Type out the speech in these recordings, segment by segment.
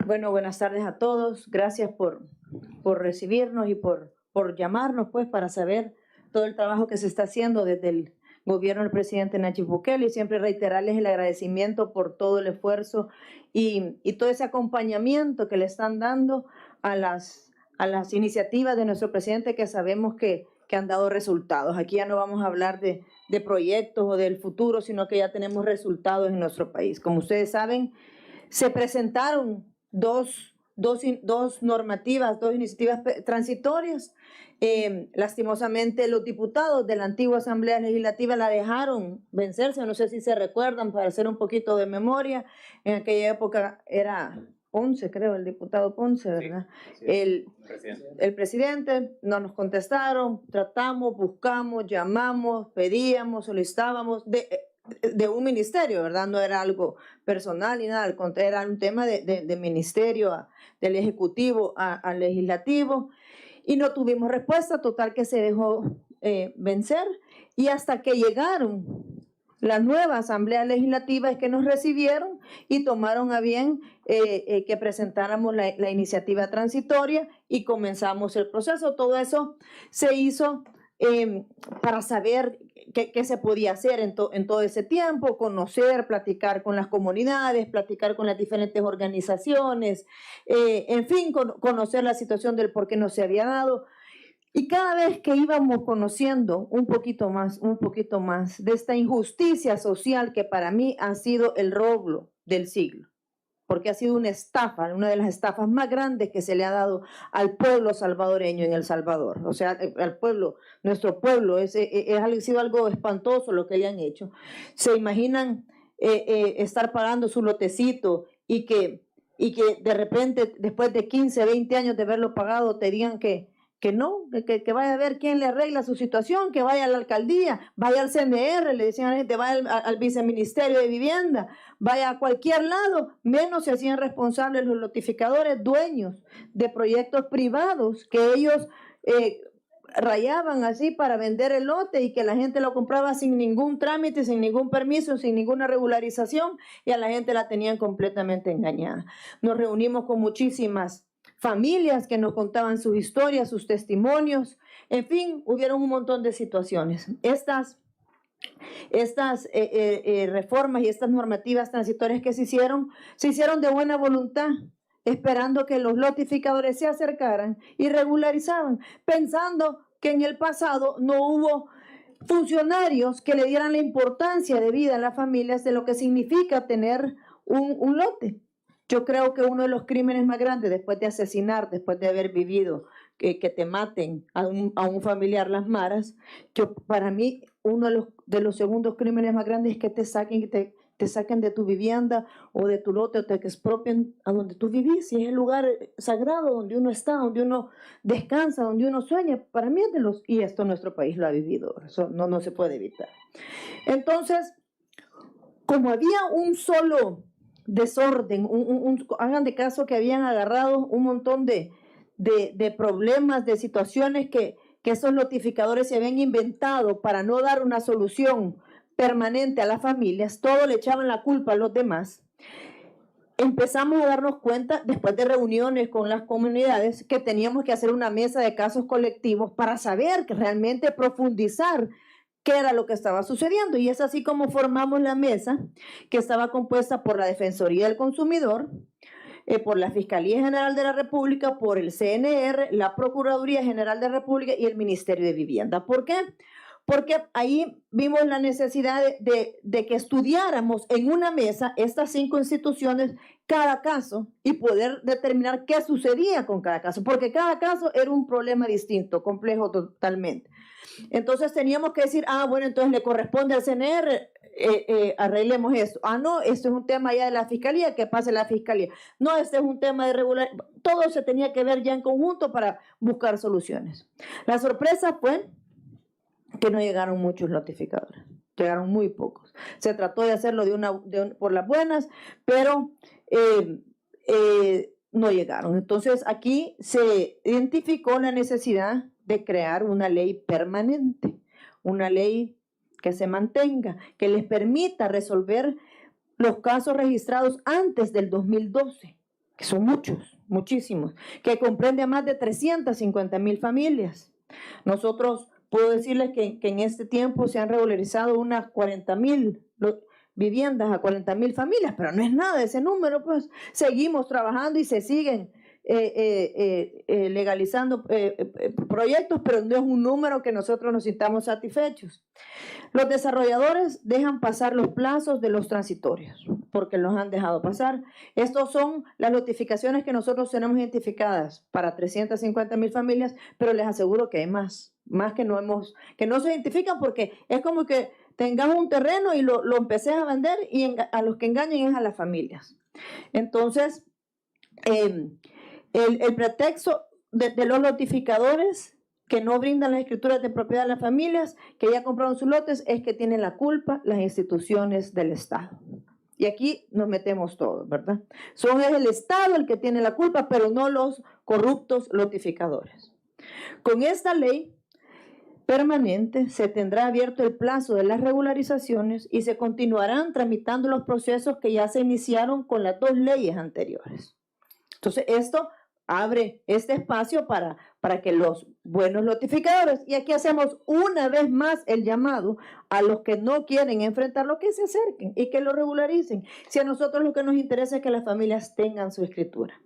Bueno, buenas tardes a todos. Gracias por recibirnos y por llamarnos, pues, para saber todo el trabajo que se está haciendo desde el gobierno del presidente Nayib Bukele, y siempre reiterarles el agradecimiento por todo el esfuerzo y todo ese acompañamiento que le están dando a las iniciativas de nuestro presidente, que sabemos que han dado resultados. Aquí ya no vamos a hablar de proyectos o del futuro, sino que ya tenemos resultados en nuestro país. Como ustedes saben, se presentaron dos normativas, dos iniciativas transitorias. Lastimosamente, los diputados de la antigua Asamblea Legislativa la dejaron vencerse. No sé si se recuerdan, para hacer un poquito de memoria. En aquella época era Ponce, creo, el diputado Ponce, ¿verdad? Sí, el presidente, no nos contestaron, tratamos, buscamos, llamamos, pedíamos, solicitábamos de un ministerio, ¿verdad? No era algo personal ni nada, al contrario, era un tema de ministerio, del ejecutivo al legislativo, y no tuvimos respuesta. Total que se dejó vencer, y hasta que llegaron la nueva Asamblea Legislativa es que nos recibieron y tomaron a bien que presentáramos la iniciativa transitoria y comenzamos el proceso. Todo eso se hizo para saber qué se podía hacer en todo ese tiempo, conocer, platicar con las comunidades, platicar con las diferentes organizaciones, en fin, conocer la situación del por qué no se había dado. Y cada vez que íbamos conociendo un poquito más de esta injusticia social, que para mí ha sido el robo del siglo, porque ha sido una estafa, una de las estafas más grandes que se le ha dado al pueblo salvadoreño en El Salvador. O sea, al pueblo, nuestro pueblo, ha sido algo espantoso lo que le han hecho. ¿Se imaginan estar pagando su lotecito y que de repente, después de 15, 20 años de haberlo pagado, te digan que no, que vaya a ver quién le arregla su situación, que vaya a la alcaldía, vaya al CNR, le decían a la gente, vaya al viceministerio de Vivienda, vaya a cualquier lado, menos se hacían responsables los lotificadores, dueños de proyectos privados, que ellos rayaban así para vender el lote y que la gente lo compraba sin ningún trámite, sin ningún permiso, sin ninguna regularización, y a la gente la tenían completamente engañada. Nos reunimos con muchísimas familias que nos contaban sus historias, sus testimonios. En fin, hubieron un montón de situaciones. Estas reformas y estas normativas transitorias que se hicieron de buena voluntad, esperando que los lotificadores se acercaran y regularizaban, pensando que en el pasado no hubo funcionarios que le dieran la importancia de vida a las familias de lo que significa tener un lote. Yo creo que uno de los crímenes más grandes, después de asesinar, después de haber vivido, que te maten a un familiar las maras, para mí uno de los segundos crímenes más grandes es que te saquen de tu vivienda o de tu lote, o te expropien a donde tú vivís, y es el lugar sagrado donde uno está, donde uno descansa, donde uno sueña. Para mí es y esto nuestro país lo ha vivido, eso no se puede evitar. Entonces, como había un solo desorden, hagan de caso que habían agarrado un montón de problemas, de situaciones que esos notificadores se habían inventado para no dar una solución permanente a las familias, todo le echaban la culpa a los demás. Empezamos a darnos cuenta, después de reuniones con las comunidades, que teníamos que hacer una mesa de casos colectivos para saber, que realmente profundizar qué era lo que estaba sucediendo. Y es así como formamos la mesa, que estaba compuesta por la Defensoría del Consumidor, por la Fiscalía General de la República, por el CNR, la Procuraduría General de la República y el Ministerio de Vivienda. ¿Por qué? Porque ahí vimos la necesidad de que estudiáramos en una mesa estas 5 instituciones, cada caso, y poder determinar qué sucedía con cada caso, porque cada caso era un problema distinto, complejo totalmente. Entonces teníamos que decir, bueno, entonces le corresponde al CNR, arreglemos esto. No, esto es un tema ya de la Fiscalía, que pase la Fiscalía. No, este es un tema de regular. Todo se tenía que ver ya en conjunto para buscar soluciones. La sorpresa fue que no llegaron muchos notificadores, llegaron muy pocos. Se trató de hacerlo por las buenas, pero no llegaron. Entonces aquí se identificó la necesidad de crear una ley permanente, una ley que se mantenga, que les permita resolver los casos registrados antes del 2012, que son muchos, muchísimos, que comprende a más de 350,000 familias. Nosotros, puedo decirles que en este tiempo se han regularizado unas 40,000 viviendas a 40,000 familias, pero no es nada ese número, pues seguimos trabajando y se siguen legalizando proyectos, pero no es un número que nosotros nos sintamos satisfechos. Los desarrolladores dejan pasar los plazos de los transitorios, porque los han dejado pasar. Estos son las notificaciones que nosotros tenemos identificadas para 350,000 familias, pero les aseguro que hay más que no se identifican, porque es como que tengas un terreno y lo empeces a vender y a los que engañen es a las familias. Entonces, el pretexto de los notificadores que no brindan las escrituras de propiedad a las familias que ya compraron sus lotes es que tienen la culpa las instituciones del Estado. Y aquí nos metemos todos, ¿verdad? Es el Estado el que tiene la culpa, pero no los corruptos notificadores. Con esta ley permanente se tendrá abierto el plazo de las regularizaciones y se continuarán tramitando los procesos que ya se iniciaron con las dos leyes anteriores. Entonces, esto abre este espacio para que los buenos notificadores, y aquí hacemos una vez más el llamado a los que no quieren enfrentarlo, que se acerquen y que lo regularicen. Si a nosotros lo que nos interesa es que las familias tengan su escritura.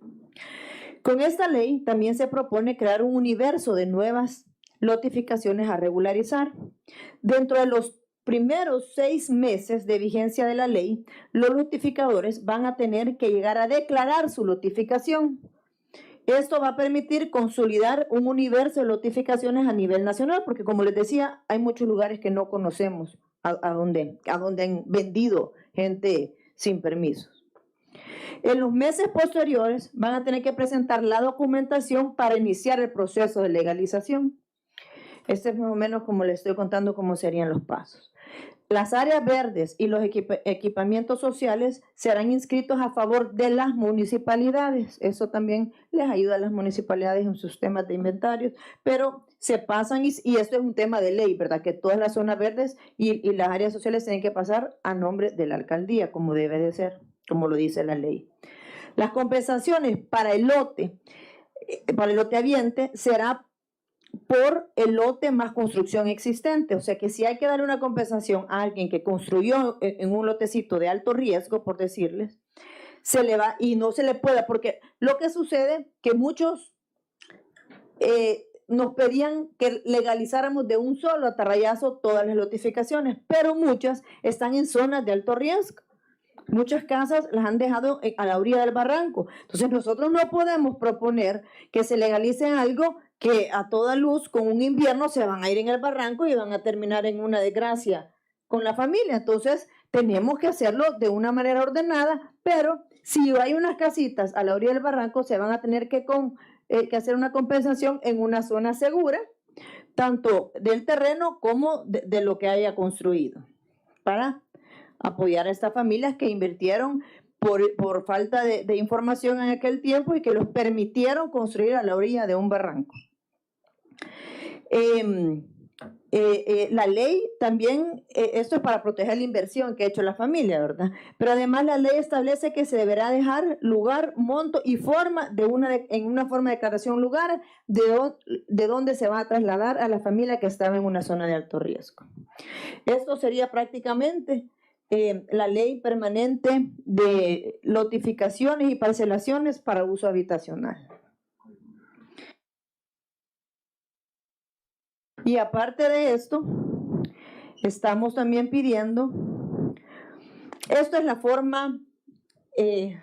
Con esta ley también se propone crear un universo de nuevas notificaciones a regularizar. Dentro de los primeros 6 meses de vigencia de la ley, los notificadores van a tener que llegar a declarar su notificación. Esto va a permitir consolidar un universo de notificaciones a nivel nacional, porque como les decía, hay muchos lugares que no conocemos a dónde han vendido gente sin permisos. En los meses posteriores van a tener que presentar la documentación para iniciar el proceso de legalización. Este es más o menos como les estoy contando cómo serían los pasos. Las áreas verdes y los equipamientos sociales serán inscritos a favor de las municipalidades. Eso también les ayuda a las municipalidades en sus temas de inventarios, pero se pasan, y esto es un tema de ley, ¿verdad? Que todas las zonas verdes y las áreas sociales tienen que pasar a nombre de la alcaldía, como debe de ser, como lo dice la ley. Las compensaciones para el lote habiente será por el lote más construcción existente. O sea que si hay que darle una compensación a alguien que construyó en un lotecito de alto riesgo, por decirles, se le va y no se le pueda, porque lo que sucede que muchos nos pedían que legalizáramos de un solo atarrayazo todas las notificaciones, pero muchas están en zonas de alto riesgo. Muchas casas las han dejado a la orilla del barranco. Entonces nosotros no podemos proponer que se legalice algo que a toda luz con un invierno se van a ir en el barranco y van a terminar en una desgracia con la familia. Entonces tenemos que hacerlo de una manera ordenada, pero si hay unas casitas a la orilla del barranco se van a tener que hacer una compensación en una zona segura, tanto del terreno como de lo que haya construido, para apoyar a estas familias que invirtieron por falta de información en aquel tiempo y que los permitieron construir a la orilla de un barranco. La ley también, esto es para proteger la inversión que ha hecho la familia, ¿verdad? Pero además la ley establece que se deberá dejar lugar, monto y forma en una forma de declaración lugar de donde se va a trasladar a la familia que estaba en una zona de alto riesgo. Esto sería prácticamente la ley permanente de notificaciones y parcelaciones para uso habitacional. Y aparte de esto, estamos también pidiendo, esta es la forma que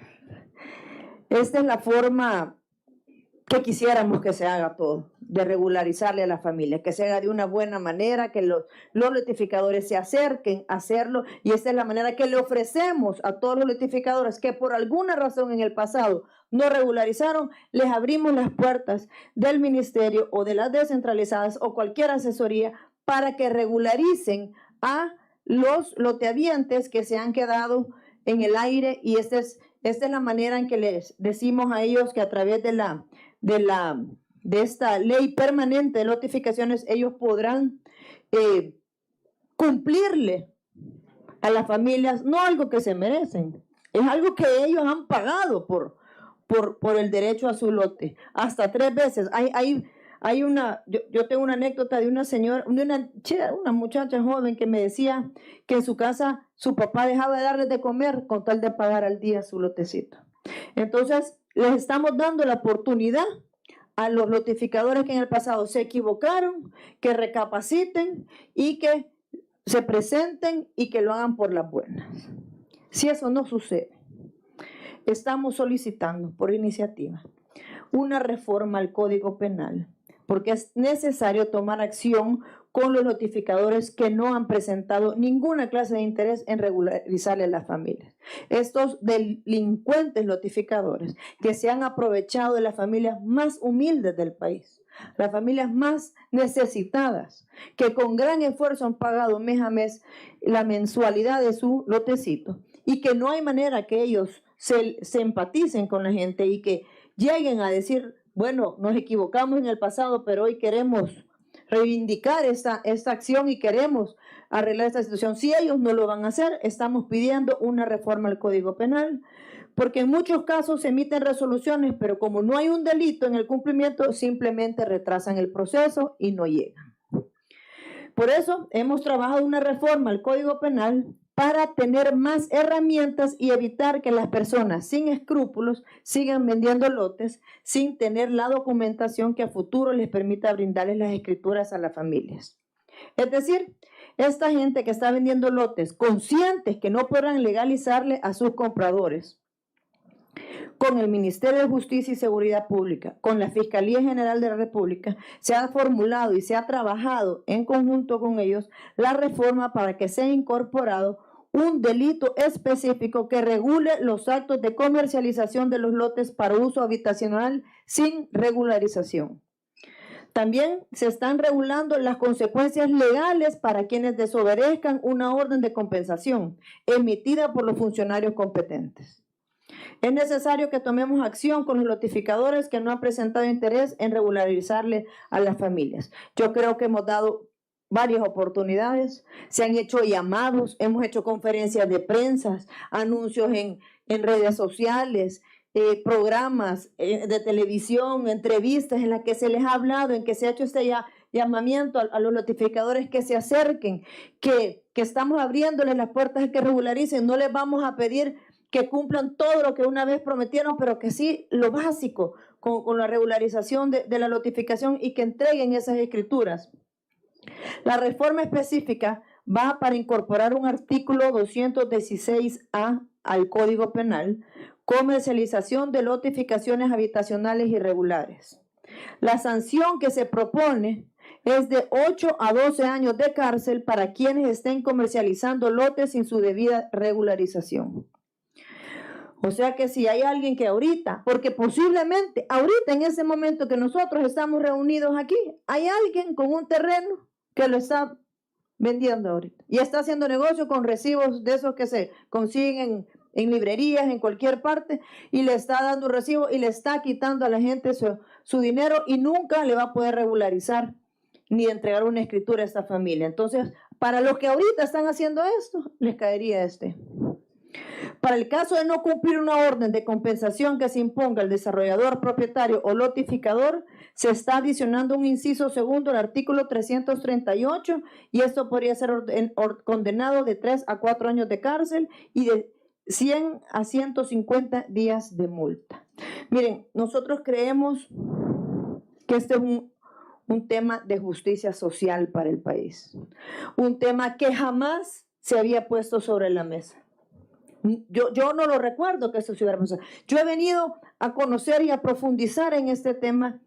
quisiéramos que se haga todo, de regularizarle a la familia, que se haga de una buena manera, que los notificadores se acerquen a hacerlo, y esta es la manera que le ofrecemos a todos los notificadores que por alguna razón en el pasado no regularizaron, les abrimos las puertas del ministerio o de las descentralizadas o cualquier asesoría para que regularicen a los lotehabientes que se han quedado en el aire, y esta es la manera en que les decimos a ellos que a través de esta ley permanente de notificaciones ellos podrán cumplirle a las familias, no algo que se merecen, es algo que ellos han pagado por por el derecho a su lote, hasta 3 veces. Yo tengo una anécdota de una señora, una muchacha joven que me decía que en su casa su papá dejaba de darles de comer con tal de pagar al día su lotecito. Entonces, les estamos dando la oportunidad a los lotificadores que en el pasado se equivocaron, que recapaciten y que se presenten y que lo hagan por las buenas. Si eso no sucede, estamos solicitando por iniciativa una reforma al Código Penal, porque es necesario tomar acción con los notificadores que no han presentado ninguna clase de interés en regularizarle a las familias. Estos delincuentes notificadores que se han aprovechado de las familias más humildes del país, las familias más necesitadas, que con gran esfuerzo han pagado mes a mes la mensualidad de su lotecito y que no hay manera que ellos se empaticen con la gente y que lleguen a decir, bueno, nos equivocamos en el pasado, pero hoy queremos reivindicar esta acción y queremos arreglar esta situación. Si ellos no lo van a hacer, estamos pidiendo una reforma al Código Penal, porque en muchos casos se emiten resoluciones, pero como no hay un delito en el cumplimiento, simplemente retrasan el proceso y no llegan. Por eso hemos trabajado una reforma al Código Penal para tener más herramientas y evitar que las personas sin escrúpulos sigan vendiendo lotes sin tener la documentación que a futuro les permita brindarles las escrituras a las familias. Es decir, esta gente que está vendiendo lotes conscientes que no podrán legalizarle a sus compradores, con el Ministerio de Justicia y Seguridad Pública, con la Fiscalía General de la República, se ha formulado y se ha trabajado en conjunto con ellos la reforma para que sea incorporado un delito específico que regule los actos de comercialización de los lotes para uso habitacional sin regularización. También se están regulando las consecuencias legales para quienes desobedezcan una orden de compensación emitida por los funcionarios competentes. Es necesario que tomemos acción con los notificadores que no han presentado interés en regularizarle a las familias. Yo creo que hemos dado varias oportunidades, se han hecho llamados, hemos hecho conferencias de prensa, anuncios en redes sociales, programas de televisión, entrevistas en las que se les ha hablado, en que se ha hecho este llamamiento a los notificadores que se acerquen, que estamos abriéndoles las puertas a que regularicen. No les vamos a pedir que cumplan todo lo que una vez prometieron, pero que sí lo básico con la regularización de la notificación y que entreguen esas escrituras. La reforma específica va para incorporar un artículo 216A al Código Penal, comercialización de notificaciones habitacionales irregulares. La sanción que se propone es de 8 a 12 años de cárcel para quienes estén comercializando lotes sin su debida regularización. O sea que si hay alguien que ahorita, porque posiblemente ahorita en ese momento que nosotros estamos reunidos aquí, hay alguien con un terreno que lo está vendiendo ahorita y está haciendo negocio con recibos de esos que se consiguen en librerías, en cualquier parte, y le está dando un recibo y le está quitando a la gente su dinero y nunca le va a poder regularizar ni entregar una escritura a esta familia. Entonces, para los que ahorita están haciendo esto, les caería este. Para el caso de no cumplir una orden de compensación que se imponga al desarrollador, propietario o lotificador, se está adicionando un inciso segundo al artículo 338 y esto podría ser condenado de 3 a 4 años de cárcel y de 100 a 150 días de multa. Miren, nosotros creemos que este es un tema de justicia social para el país, un tema que jamás se había puesto sobre la mesa. Yo no lo recuerdo que eso se hubiera pasado. Yo he venido a conocer y a profundizar en este tema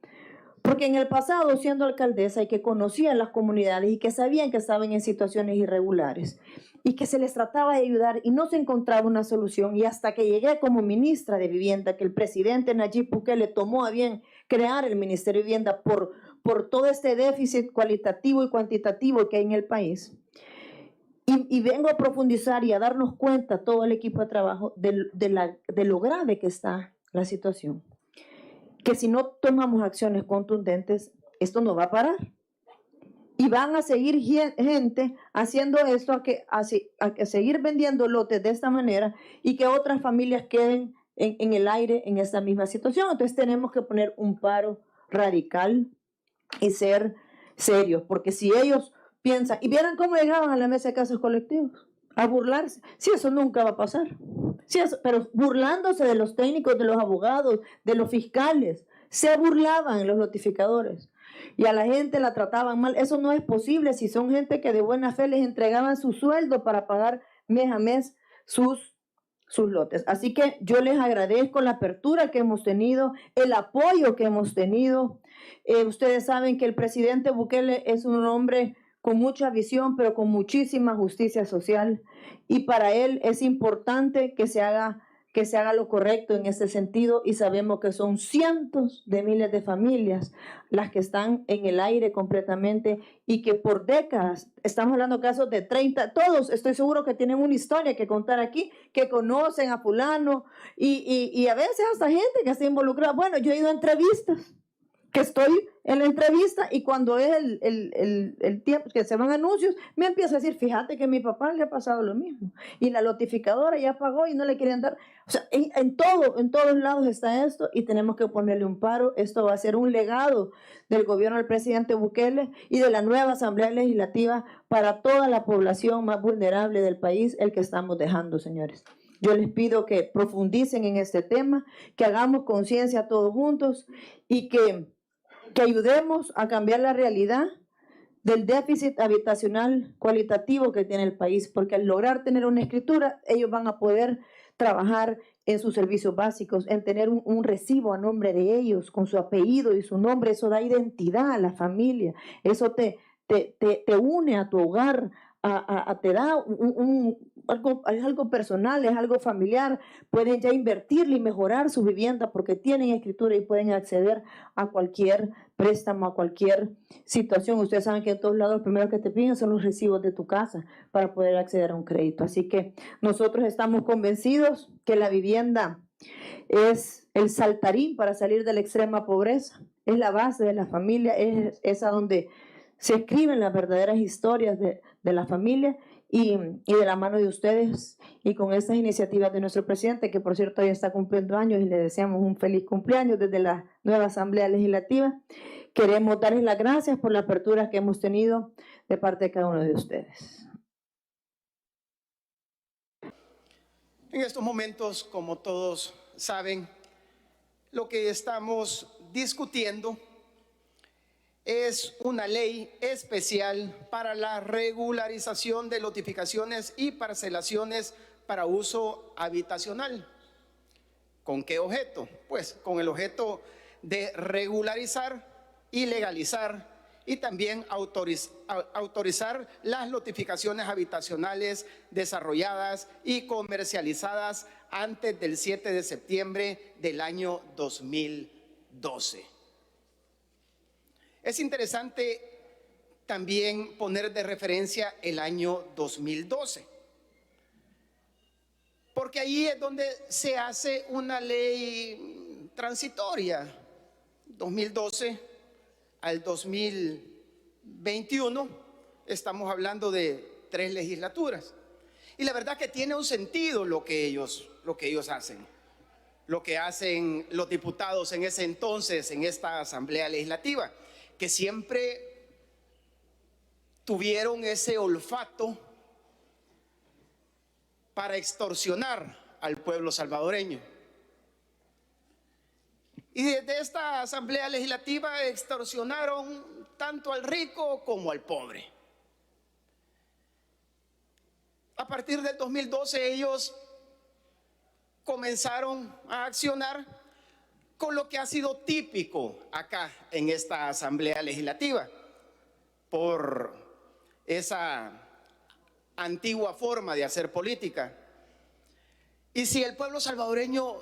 porque en el pasado, siendo alcaldesa y que conocía las comunidades y que sabían que estaban en situaciones irregulares y que se les trataba de ayudar y no se encontraba una solución, y hasta que llegué como ministra de Vivienda, que el presidente Nayib Bukele tomó a bien crear el Ministerio de Vivienda por todo este déficit cualitativo y cuantitativo que hay en el país. Y vengo a profundizar y a darnos cuenta todo el equipo de trabajo de lo grave que está la situación. Que si no tomamos acciones contundentes, esto no va a parar. Y van a seguir gente haciendo esto, a que seguir vendiendo lotes de esta manera y que otras familias queden en el aire en esta misma situación. Entonces tenemos que poner un paro radical y ser serios, porque si ellos piensan, y vieran cómo llegaban a la mesa de casos colectivos, a burlarse, si eso nunca va a pasar, si eso, pero burlándose de los técnicos, de los abogados, de los fiscales, se burlaban los notificadores y a la gente la trataban mal. Eso no es posible si son gente que de buena fe les entregaban su sueldo para pagar mes a mes sus lotes. Así que yo les agradezco la apertura que hemos tenido, el apoyo que hemos tenido. Ustedes saben que el presidente Bukele es un hombre con mucha visión, pero con muchísima justicia social. Y para él es importante que se haga lo correcto en este sentido, y sabemos que son cientos de miles de familias las que están en el aire completamente y que por décadas, estamos hablando de casos de 30, todos estoy seguro que tienen una historia que contar aquí, que conocen a fulano y a veces hasta gente que está involucrada. Bueno, yo he ido a entrevistas, que estoy en la entrevista y cuando es el tiempo que se van anuncios, me empieza a decir, fíjate que a mi papá le ha pasado lo mismo y la notificadora ya pagó y no le quieren dar. O sea, en todos lados está esto y tenemos que ponerle un paro. Esto va a ser un legado del gobierno del presidente Bukele y de la nueva Asamblea Legislativa para toda la población más vulnerable del país, el que estamos dejando, señores. Yo les pido que profundicen en este tema, que hagamos conciencia todos juntos y que ayudemos a cambiar la realidad del déficit habitacional cualitativo que tiene el país, porque al lograr tener una escritura, ellos van a poder trabajar en sus servicios básicos, en tener un recibo a nombre de ellos, con su apellido y su nombre. Eso da identidad a la familia, eso te une a tu hogar, te da algo personal, es algo familiar. Pueden ya invertirle y mejorar su vivienda porque tienen escritura y pueden acceder a cualquier préstamo, a cualquier situación. Ustedes saben que en todos lados lo primero que te piden son los recibos de tu casa para poder acceder a un crédito. Así que nosotros estamos convencidos que la vivienda es el saltarín para salir de la extrema pobreza, es la base de la familia, es a donde se escriben las verdaderas historias de la familia y de la mano de ustedes y con estas iniciativas de nuestro presidente, que por cierto hoy está cumpliendo años y le deseamos un feliz cumpleaños desde la nueva Asamblea Legislativa. Queremos darles las gracias por la apertura que hemos tenido de parte de cada uno de ustedes. En estos momentos, como todos saben, lo que estamos discutiendo es una ley especial para la regularización de lotificaciones y parcelaciones para uso habitacional. ¿Con qué objeto? Pues con el objeto de regularizar y legalizar y también autorizar las lotificaciones habitacionales desarrolladas y comercializadas antes del 7 de septiembre del año 2012. Es interesante también poner de referencia el año 2012, porque ahí es donde se hace una ley transitoria, 2012 al 2021, estamos hablando de 3 legislaturas. Y la verdad que tiene un sentido lo que ellos hacen, lo que hacen los diputados en ese entonces, en esta Asamblea Legislativa, que siempre tuvieron ese olfato para extorsionar al pueblo salvadoreño. Y desde esta Asamblea Legislativa extorsionaron tanto al rico como al pobre. A partir del 2012 ellos comenzaron a accionar con lo que ha sido típico acá en esta Asamblea Legislativa, por esa antigua forma de hacer política. Y si el pueblo salvadoreño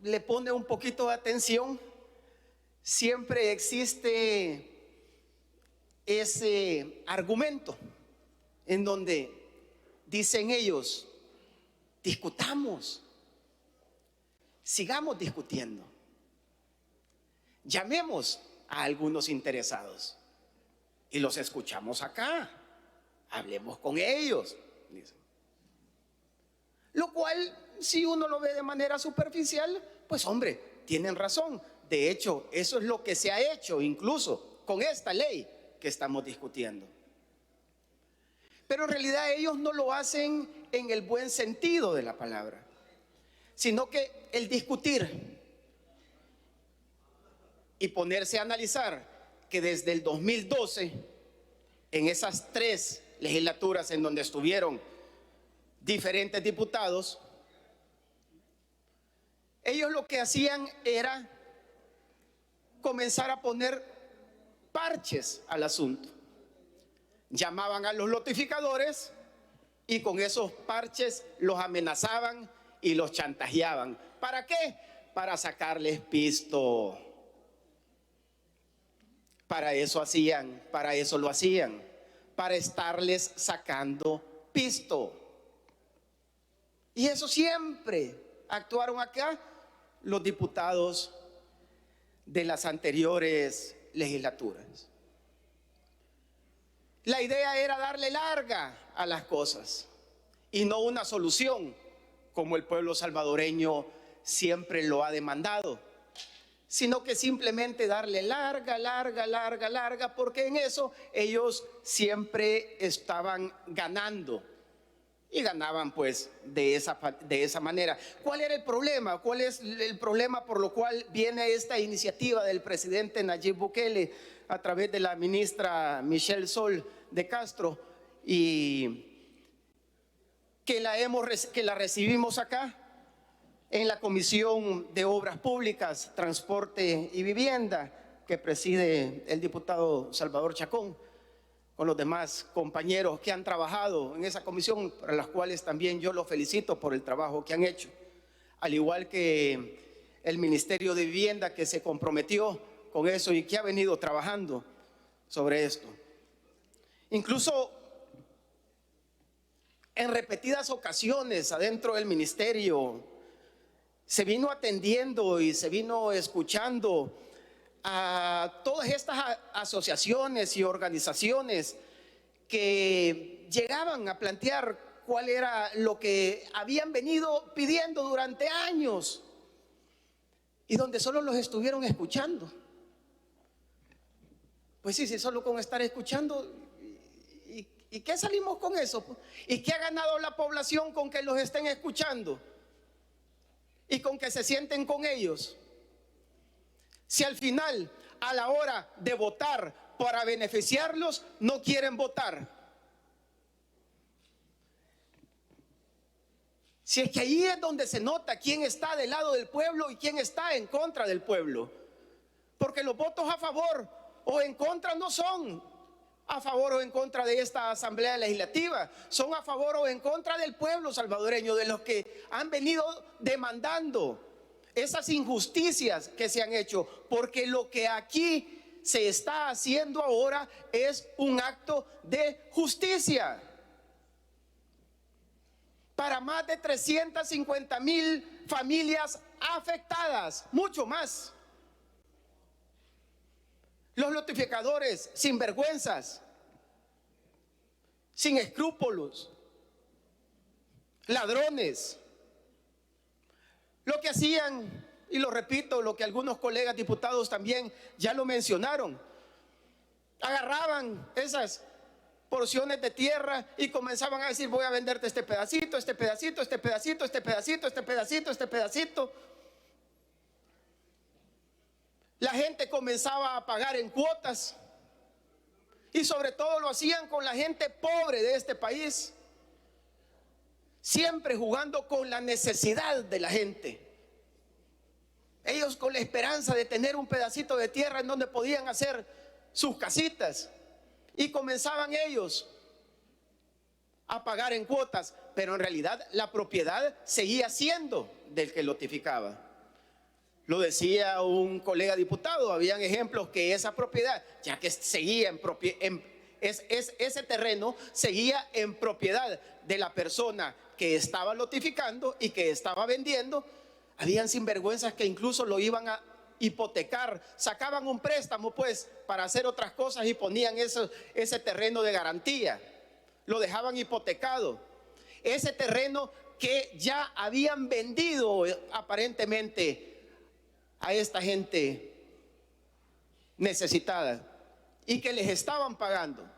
le pone un poquito de atención, siempre existe ese argumento en donde dicen ellos: discutamos, sigamos discutiendo, llamemos a algunos interesados y los escuchamos acá, hablemos con ellos, dicen. Lo cual si uno lo ve de manera superficial, pues hombre, tienen razón. De hecho, eso es lo que se ha hecho incluso con esta ley que estamos discutiendo. Pero en realidad ellos no lo hacen en el buen sentido de la palabra, sino que el discutir y ponerse a analizar que desde el 2012, en esas 3 legislaturas en donde estuvieron diferentes diputados, ellos lo que hacían era comenzar a poner parches al asunto. Llamaban a los notificadores y con esos parches los amenazaban y los chantajeaban. ¿Para qué? Para sacarles pisto. Para eso hacían, para eso lo hacían, para estarles sacando pisto. Y eso siempre actuaron acá los diputados de las anteriores legislaturas. La idea era darle larga a las cosas y no una solución, como el pueblo salvadoreño siempre lo ha demandado, sino que simplemente darle larga, porque en eso ellos siempre estaban ganando y ganaban pues de esa manera. ¿Cuál era el problema? ¿Cuál es el problema por lo cual viene esta iniciativa del presidente Nayib Bukele a través de la ministra Michelle Sol de Castro y que la recibimos acá en la Comisión de Obras Públicas, Transporte y Vivienda, que preside el diputado Salvador Chacón, con los demás compañeros que han trabajado en esa comisión, para las cuales también yo los felicito por el trabajo que han hecho, al igual que el Ministerio de Vivienda, que se comprometió con eso y que ha venido trabajando sobre esto. Incluso en repetidas ocasiones adentro del ministerio se vino atendiendo y se vino escuchando a todas estas asociaciones y organizaciones que llegaban a plantear cuál era lo que habían venido pidiendo durante años y donde solo los estuvieron escuchando. Pues sí, solo con estar escuchando, ¿y qué salimos con eso? ¿Y qué ha ganado la población con que los estén escuchando y con que se sienten con ellos? Si al final, a la hora de votar para beneficiarlos, no quieren votar. Si es que ahí es donde se nota quién está del lado del pueblo y quién está en contra del pueblo. Porque los votos a favor o en contra no son a favor o en contra de esta Asamblea Legislativa, son a favor o en contra del pueblo salvadoreño, de los que han venido demandando esas injusticias que se han hecho, porque lo que aquí se está haciendo ahora es un acto de justicia para más de 350,000 familias afectadas, mucho más. Los notificadores sinvergüenzas, sin escrúpulos, ladrones, lo que hacían, y lo repito, lo que algunos colegas diputados también ya lo mencionaron, agarraban esas porciones de tierra y comenzaban a decir: voy a venderte este pedacito, este pedacito, este pedacito, este pedacito, este pedacito, este pedacito. La gente comenzaba a pagar en cuotas y sobre todo lo hacían con la gente pobre de este país, siempre jugando con la necesidad de la gente. Ellos con la esperanza de tener un pedacito de tierra en donde podían hacer sus casitas, y comenzaban ellos a pagar en cuotas, pero en realidad la propiedad seguía siendo del que notificaba. Lo decía un colega diputado, habían ejemplos que esa propiedad, ya que seguía ese terreno seguía en propiedad de la persona que estaba notificando y que estaba vendiendo. Habían sinvergüenzas que incluso lo iban a hipotecar, sacaban un préstamo pues para hacer otras cosas y ponían ese terreno de garantía, lo dejaban hipotecado. Ese terreno que ya habían vendido aparentemente a esta gente necesitada y que les estaban pagando.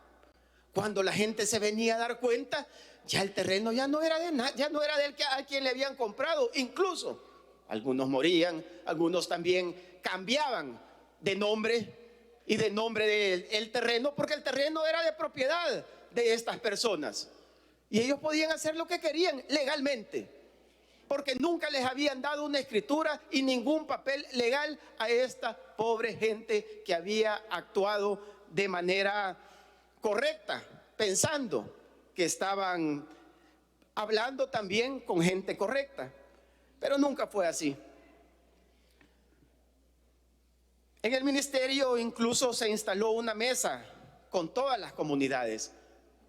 Cuando la gente se venía a dar cuenta, ya el terreno ya no era de ya no era del que a quien le habían comprado. Incluso algunos morían, algunos también cambiaban de nombre y de nombre del terreno, porque el terreno era de propiedad de estas personas y ellos podían hacer lo que querían legalmente, porque nunca les habían dado una escritura y ningún papel legal a esta pobre gente que había actuado de manera correcta, pensando que estaban hablando también con gente correcta. Pero nunca fue así. En el ministerio incluso se instaló una mesa con todas las comunidades,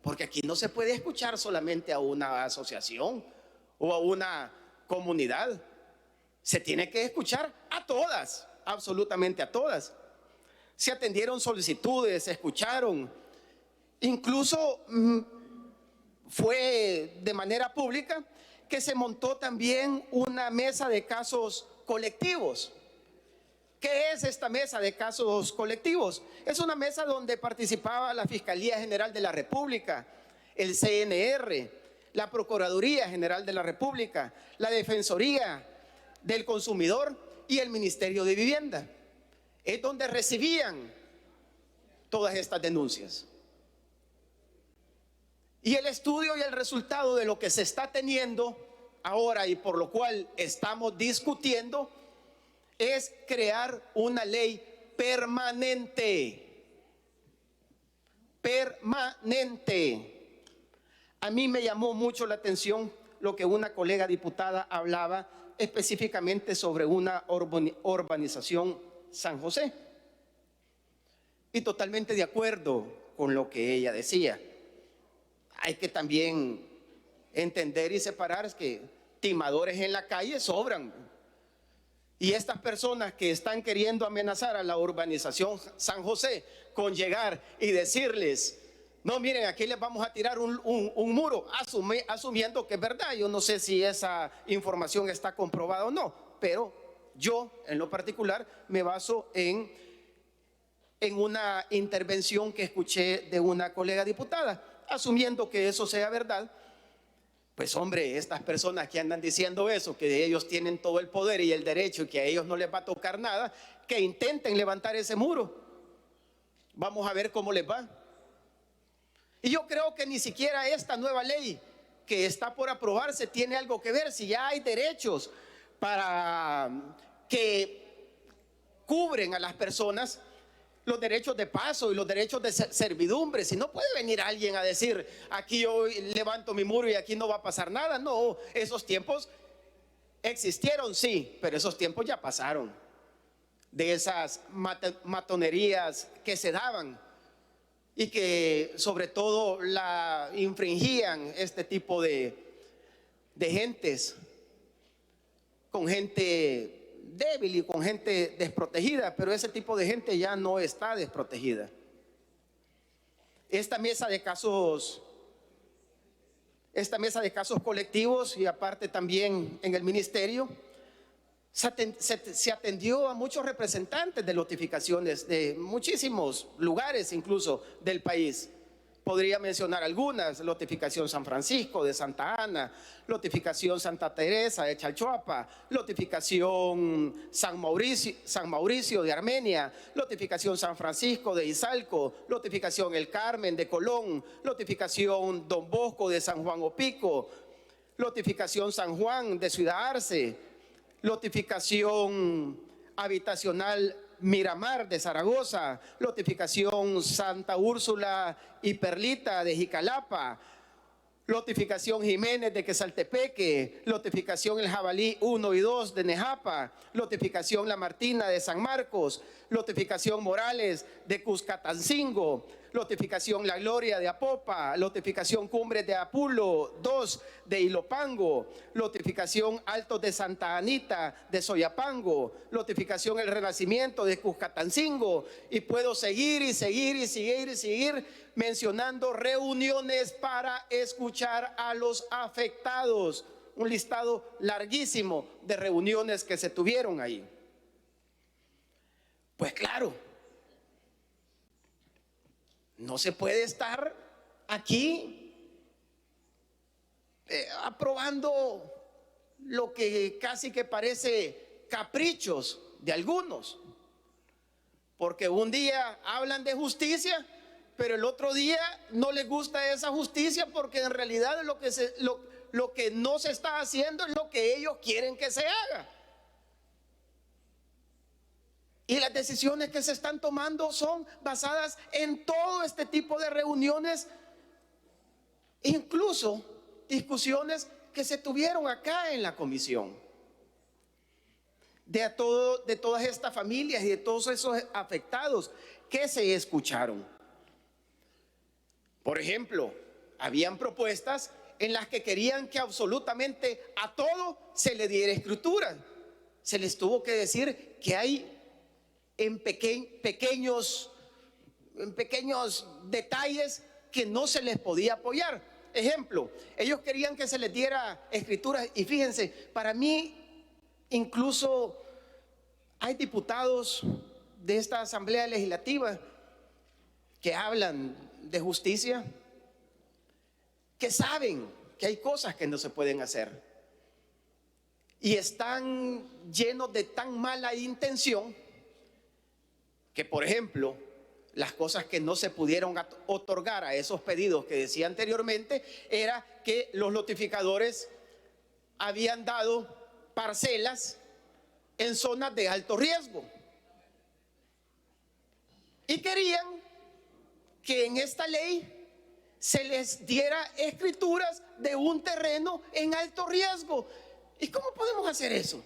porque aquí no se puede escuchar solamente a una asociación o a una comunidad. Se tiene que escuchar a todas, absolutamente a todas. Se atendieron solicitudes, se escucharon. Incluso fue de manera pública que se montó también una mesa de casos colectivos. ¿Qué es esta mesa de casos colectivos? Es una mesa donde participaba la Fiscalía General de la República, el CNR, la Procuraduría General de la República, la Defensoría del Consumidor y el Ministerio de Vivienda. Es donde recibían todas estas denuncias. Y el estudio y el resultado de lo que se está teniendo ahora y por lo cual estamos discutiendo es crear una ley permanente. Permanente. A mí me llamó mucho la atención lo que una colega diputada hablaba específicamente sobre una urbanización San José. Y totalmente de acuerdo con lo que ella decía. Hay que también entender y separar que timadores en la calle sobran. Y estas personas que están queriendo amenazar a la urbanización San José con llegar y decirles: no, miren, aquí les vamos a tirar un muro, asumiendo que es verdad. Yo no sé si esa información está comprobada o no, pero yo en lo particular me baso en una intervención que escuché de una colega diputada. Asumiendo que eso sea verdad, pues hombre, estas personas que andan diciendo eso, que ellos tienen todo el poder y el derecho y que a ellos no les va a tocar nada, que intenten levantar ese muro. Vamos a ver cómo les va. Y yo creo que ni siquiera esta nueva ley que está por aprobarse tiene algo que ver. Si ya hay derechos para que cubren a las personas, los derechos de paso y los derechos de servidumbre. Si no puede venir alguien a decir: aquí yo levanto mi muro y aquí no va a pasar nada. No, esos tiempos existieron, sí, pero esos tiempos ya pasaron. De esas matonerías que se daban y que sobre todo la infringían este tipo de gentes, con gente débil y con gente desprotegida, pero ese tipo de gente ya no está desprotegida. Esta mesa de casos colectivos y aparte también en el ministerio se atendió a muchos representantes de lotificaciones de muchísimos lugares, incluso del país. Podría mencionar algunas: lotificación San Francisco de Santa Ana, lotificación Santa Teresa de Chalchuapa, lotificación San Mauricio de Armenia, lotificación San Francisco de Izalco, lotificación El Carmen de Colón, lotificación Don Bosco de San Juan Opico, lotificación San Juan de Ciudad Arce, lotificación habitacional Miramar de Zaragoza, lotificación Santa Úrsula y Perlita de Jicalapa, lotificación Jiménez de Quesaltepeque, lotificación El Jabalí 1 y 2 de Nejapa, lotificación La Martina de San Marcos, lotificación Morales de Cuscatancingo, lotificación La Gloria de Apopa, lotificación Cumbres de Apulo 2 de Ilopango, lotificación Altos de Santa Anita de Soyapango, lotificación El Renacimiento de Cuscatancingo, y puedo seguir y seguir mencionando reuniones para escuchar a los afectados un listado larguísimo de reuniones que se tuvieron ahí. Pues claro, no se puede estar aquí aprobando lo que casi que parece caprichos de algunos, porque un día hablan de justicia, pero el otro día no les gusta esa justicia, porque en realidad lo que no se está haciendo es lo que ellos quieren que se haga. Y las decisiones que se están tomando son basadas en todo este tipo de reuniones, incluso discusiones que se tuvieron acá en la comisión. De todas estas familias y de todos esos afectados que se escucharon. Por ejemplo, habían propuestas en las que querían que absolutamente a todo se le diera escritura. Se les tuvo que decir que hay en pequeños detalles que no se les podía apoyar. Ejemplo, ellos querían que se les diera escrituras, y fíjense, para mí incluso hay diputados de esta Asamblea Legislativa que hablan de justicia, que saben que hay cosas que no se pueden hacer y están llenos de tan mala intención que, por ejemplo, las cosas que no se pudieron otorgar a esos pedidos que decía anteriormente era que los notificadores habían dado parcelas en zonas de alto riesgo y querían que en esta ley se les diera escrituras de un terreno en alto riesgo. ¿Y cómo podemos hacer eso?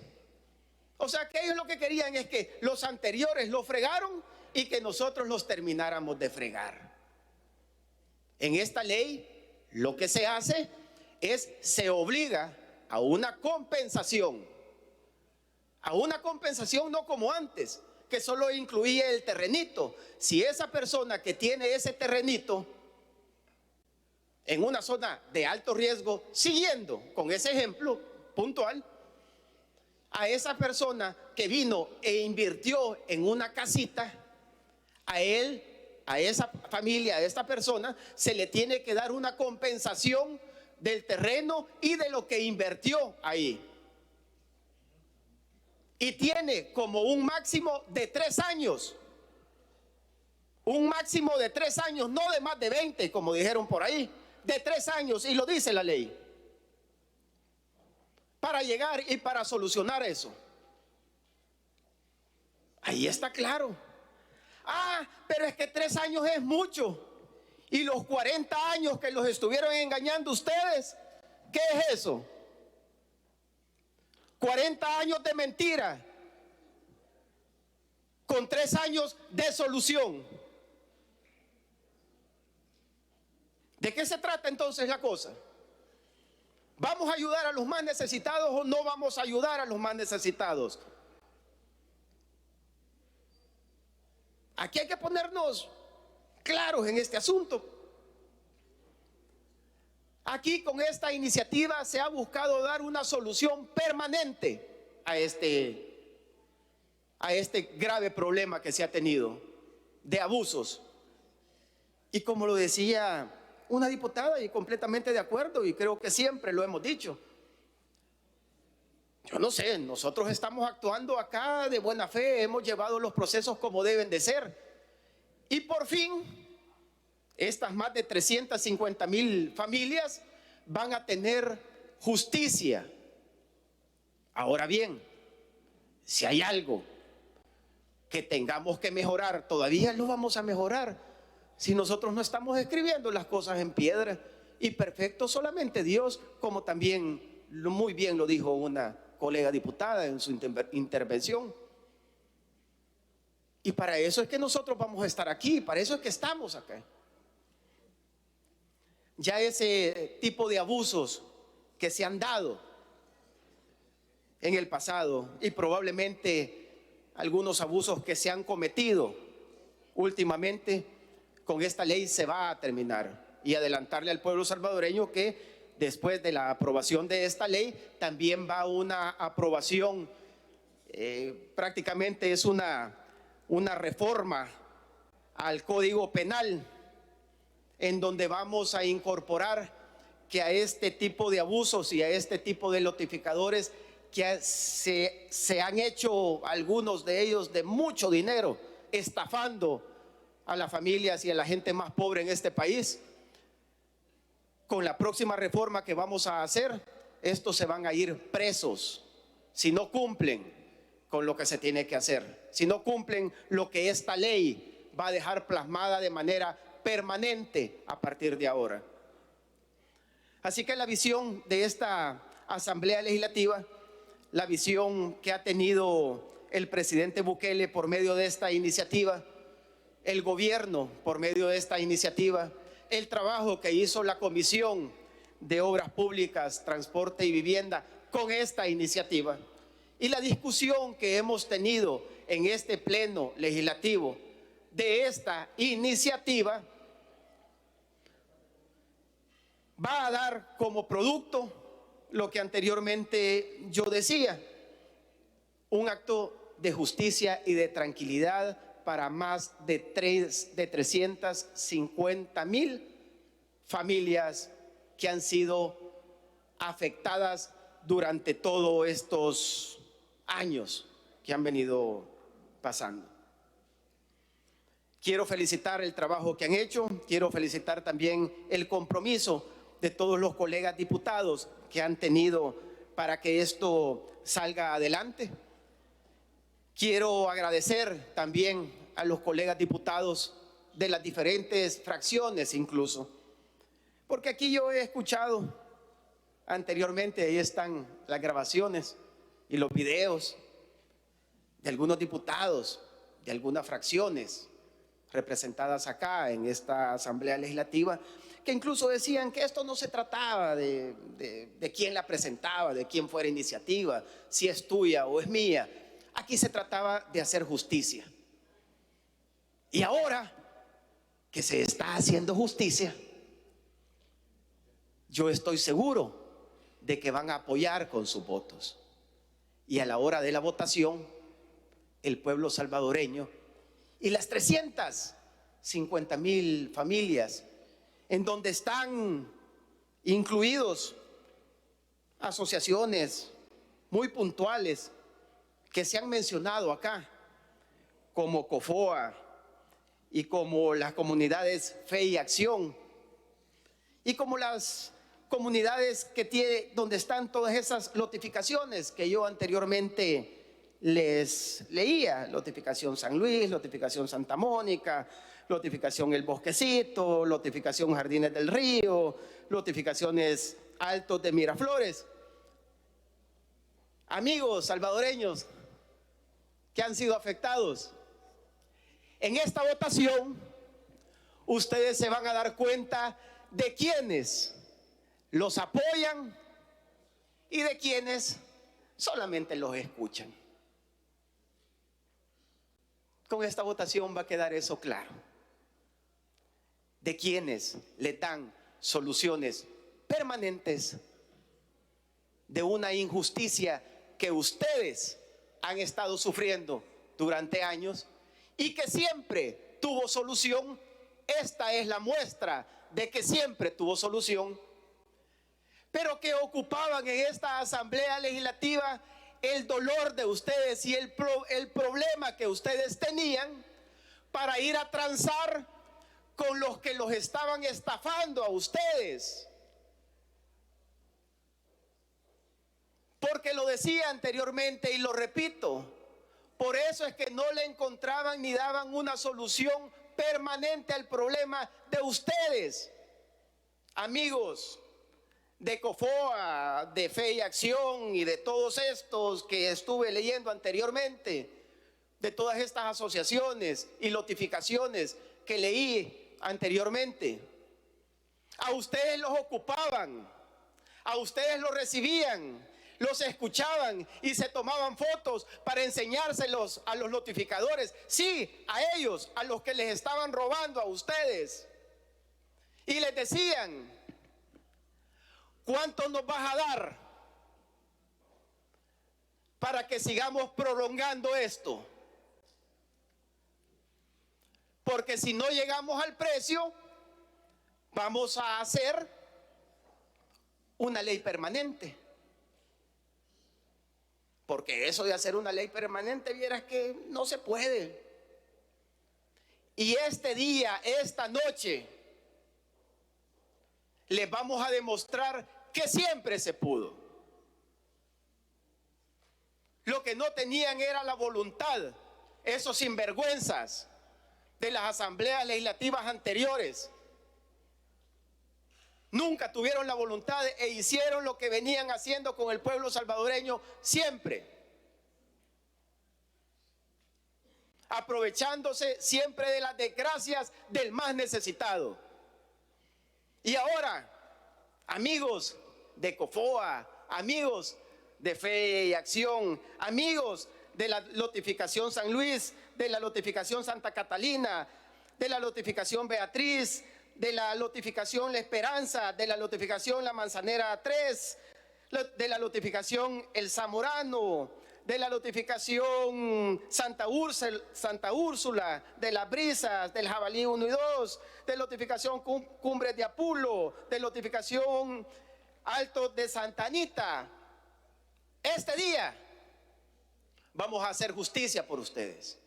O sea, que ellos lo que querían es que los anteriores los fregaron y que nosotros los termináramos de fregar. En esta ley lo que se hace es, se obliga a una compensación no como antes, que solo incluía el terrenito. Si esa persona que tiene ese terrenito en una zona de alto riesgo, siguiendo con ese ejemplo puntual, a esa persona que vino e invirtió en una casita, a él, a esa familia, a esta persona, se le tiene que dar una compensación del terreno y de lo que invirtió ahí. Y tiene como un máximo de 3 años. Un máximo de 3 años, no de más de 20, como dijeron por ahí. De 3 años, y lo dice la ley. Para llegar y para solucionar eso. Ahí está claro. Ah, pero es que 3 años es mucho. Y los 40 años que los estuvieron engañando ustedes, ¿qué es eso? 40 años de mentira con 3 años de solución. ¿De qué se trata entonces la cosa? ¿Vamos a ayudar a los más necesitados o no vamos a ayudar a los más necesitados? Aquí hay que ponernos claros en este asunto. Aquí con esta iniciativa se ha buscado dar una solución permanente a este grave problema que se ha tenido de abusos. Y como lo decía una diputada, y completamente de acuerdo, y creo que siempre lo hemos dicho, yo no sé, nosotros estamos actuando acá de buena fe, hemos llevado los procesos como deben de ser, y por fin estas más de 350,000 familias van a tener justicia. Ahora bien, si hay algo que tengamos que mejorar, todavía lo vamos a mejorar. Si nosotros no estamos escribiendo las cosas en piedra, y perfecto solamente Dios, como también muy bien lo dijo una colega diputada en su intervención. Y para eso es que nosotros vamos a estar aquí, para eso es que estamos acá. Ya ese tipo de abusos que se han dado en el pasado, y probablemente algunos abusos que se han cometido últimamente, con esta ley se va a terminar, y adelantarle al pueblo salvadoreño que después de la aprobación de esta ley, también va una aprobación, prácticamente es una reforma al Código Penal, en donde vamos a incorporar que a este tipo de abusos y a este tipo de notificadores que se han hecho algunos de ellos de mucho dinero, estafando a las familias y a la gente más pobre en este país. Con la próxima reforma que vamos a hacer, estos se van a ir presos si no cumplen con lo que se tiene que hacer, si no cumplen lo que esta ley va a dejar plasmada de manera permanente a partir de ahora. Así que la visión de esta Asamblea Legislativa, la visión que ha tenido el presidente Bukele por medio de esta iniciativa, el gobierno por medio de esta iniciativa, el trabajo que hizo la Comisión de Obras Públicas, Transporte y Vivienda con esta iniciativa, y la discusión que hemos tenido en este pleno legislativo de esta iniciativa, va a dar como producto lo que anteriormente yo decía, un acto de justicia y de tranquilidad para más de 350,000 familias que han sido afectadas durante todos estos años que han venido pasando. Quiero felicitar el trabajo que han hecho, quiero felicitar también el compromiso de todos los colegas diputados que han tenido para que esto salga adelante. Quiero agradecer también a los colegas diputados de las diferentes fracciones incluso, porque aquí yo he escuchado anteriormente, ahí están las grabaciones y los videos de algunos diputados de algunas fracciones representadas acá en esta Asamblea Legislativa, que incluso decían que esto no se trataba de quién la presentaba, de quién fuera iniciativa, si es tuya o es mía. Aquí se trataba de hacer justicia. Y ahora que se está haciendo justicia, yo estoy seguro de que van a apoyar con sus votos. Y a la hora de la votación, el pueblo salvadoreño y las 350,000 familias en donde están incluidos asociaciones muy puntuales que se han mencionado acá, como COFOA y como las comunidades Fe y Acción, y como las comunidades que tiene, donde están todas esas notificaciones que yo anteriormente les leía: notificación San Luis, notificación Santa Mónica, notificación El Bosquecito, notificación Jardines del Río, notificaciones Altos de Miraflores. Amigos salvadoreños que han sido afectados, en esta votación ustedes se van a dar cuenta de quienes los apoyan y de quienes solamente los escuchan. Con esta votación va a quedar eso claro, de quienes le dan soluciones permanentes de una injusticia que ustedes han estado sufriendo durante años y que siempre tuvo solución. Esta es la muestra de que siempre tuvo solución, pero que ocupaban en esta Asamblea Legislativa el dolor de ustedes y el problema que ustedes tenían para ir a transar con los que los estaban estafando a ustedes. Porque lo decía anteriormente y lo repito, por eso es que no le encontraban ni daban una solución permanente al problema de ustedes, amigos de COFOA, de Fe y Acción y de todos estos que estuve leyendo anteriormente, de todas estas asociaciones y notificaciones que leí anteriormente. A ustedes los ocupaban, a ustedes los recibían, los escuchaban y se tomaban fotos para enseñárselos a los notificadores. Sí, a ellos, a los que les estaban robando a ustedes. Y les decían: ¿Cuánto nos vas a dar para que sigamos prolongando esto? Porque si no llegamos al precio, vamos a hacer una ley permanente. Porque eso de hacer una ley permanente, vieras que no se puede. Y este día, esta noche, les vamos a demostrar que siempre se pudo. Lo que no tenían era la voluntad, esos sinvergüenzas de las asambleas legislativas anteriores. Nunca tuvieron la voluntad e hicieron lo que venían haciendo con el pueblo salvadoreño siempre. Aprovechándose siempre de las desgracias del más necesitado. Y ahora, amigos de COFOA, amigos de Fe y Acción, amigos de la Lotificación San Luis, de la Lotificación Santa Catalina, de la Lotificación Beatriz, de la Lotificación La Esperanza, de la Lotificación La Manzanera 3, de la Lotificación El Zamorano, de la Lotificación Santa Úrsula, de las Brisas, del Jabalí 1 y 2, de la Lotificación Cumbres de Apulo, de la Lotificación Alto de Santa Anita. Este día vamos a hacer justicia por ustedes.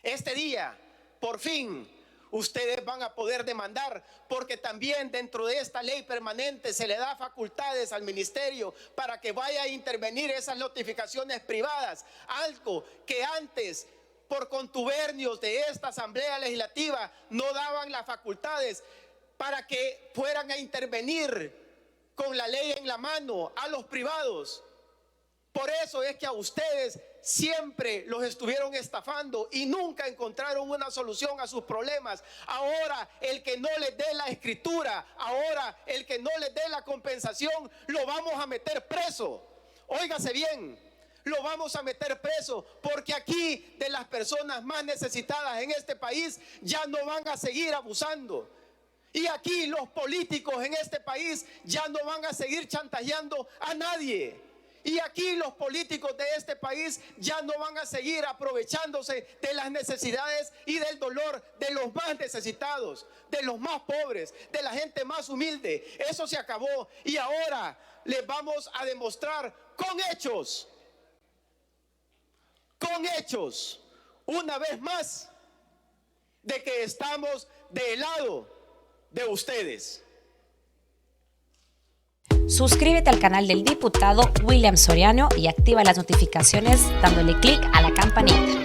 Este día, por fin, ustedes van a poder demandar, porque también dentro de esta ley permanente se le da facultades al ministerio para que vaya a intervenir esas notificaciones privadas, algo que antes, por contubernios de esta asamblea legislativa, no daban las facultades para que fueran a intervenir con la ley en la mano a los privados. Por eso es que a ustedes siempre los estuvieron estafando y nunca encontraron una solución a sus problemas. Ahora el que no les dé la escritura, ahora el que no les dé la compensación, lo vamos a meter preso. Óigase bien, lo vamos a meter preso, porque aquí de las personas más necesitadas en este país ya no van a seguir abusando. Y aquí los políticos en este país ya no van a seguir chantajeando a nadie. Y aquí los políticos de este país ya no van a seguir aprovechándose de las necesidades y del dolor de los más necesitados, de los más pobres, de la gente más humilde. Eso se acabó y ahora les vamos a demostrar con hechos, una vez más, de que estamos del lado de ustedes. Suscríbete al canal del diputado William Soriano y activa las notificaciones dándole clic a la campanita.